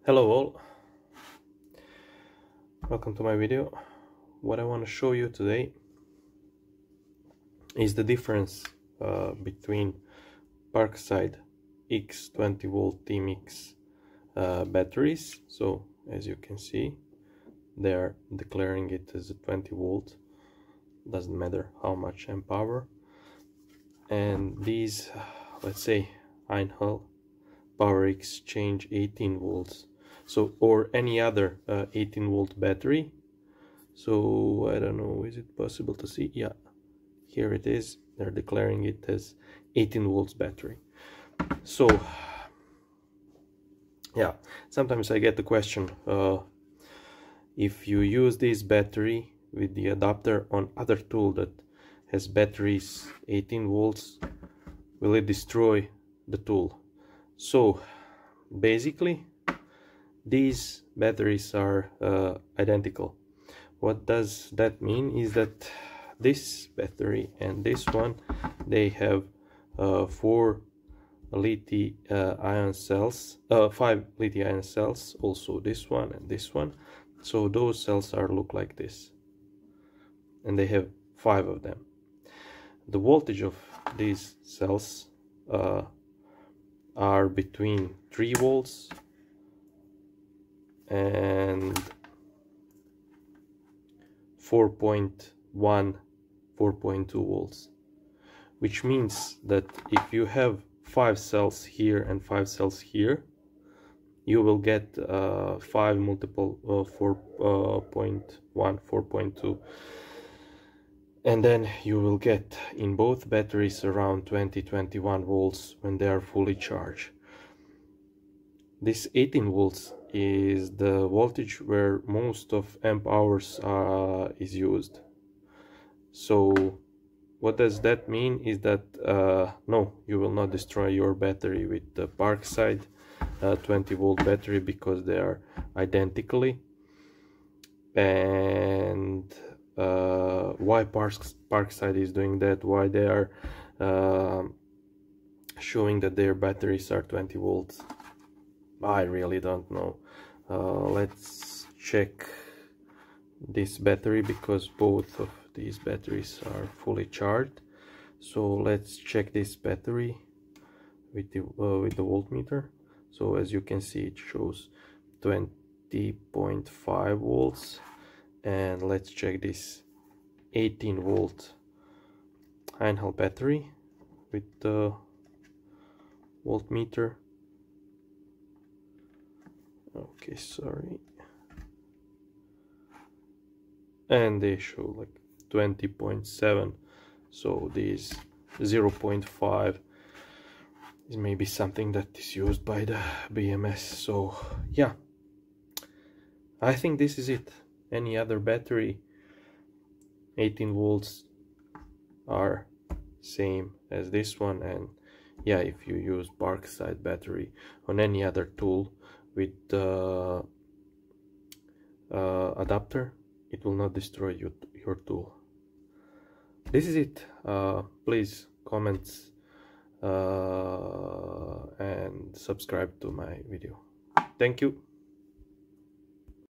Hello all, welcome to my video. What I want to show you today is the difference between Parkside X 20 volt teamX batteries. So as you can see, they are declaring it as a 20 volt, doesn't matter how much amp hour. And these, let's say, Einhell Power Exchange 18 volts, so, or any other 18 volt battery. So I don't know, is it possible to see? Yeah, here it is. They're declaring it as 18 volts battery. So yeah, sometimes I get the question, if you use this battery with the adapter on other tool that has batteries 18 volts, will it destroy the tool? So basically these batteries are identical. What does that mean is that this battery and this one, they have 4 lithium-ion cells, 5 lithium-ion cells, also this one and this one. So those cells look like this, and they have 5 of them. The voltage of these cells are between 3 volts and 4.1, 4.2 volts, which means that if you have 5 cells here and 5 cells here, you will get 5 multiple 4.1, 4.2, and then you will get in both batteries around 20-21 volts when they are fully charged. This 18 volts is the voltage where most of amp hours is used. So what does that mean is that no, you will not destroy your battery with the Parkside 20 volt battery, because they are identically. And why Parkside is doing that, why they are showing that their batteries are 20 volts, I really don't know. Let's check this battery, because both of these batteries are fully charged. So let's check this battery with the voltmeter. So as you can see, it shows 20.5 volts. And let's check this 18 volt Einhell battery with the voltmeter. Okay, sorry. And they show like 20.7. So this 0.5 is maybe something that is used by the BMS. So yeah, I think this is it. Any other battery 18 volts are same as this one. And yeah, if you use Parkside battery on any other tool with the adapter, it will not destroy your tool. This is it. Please comment and subscribe to my video. Thank you.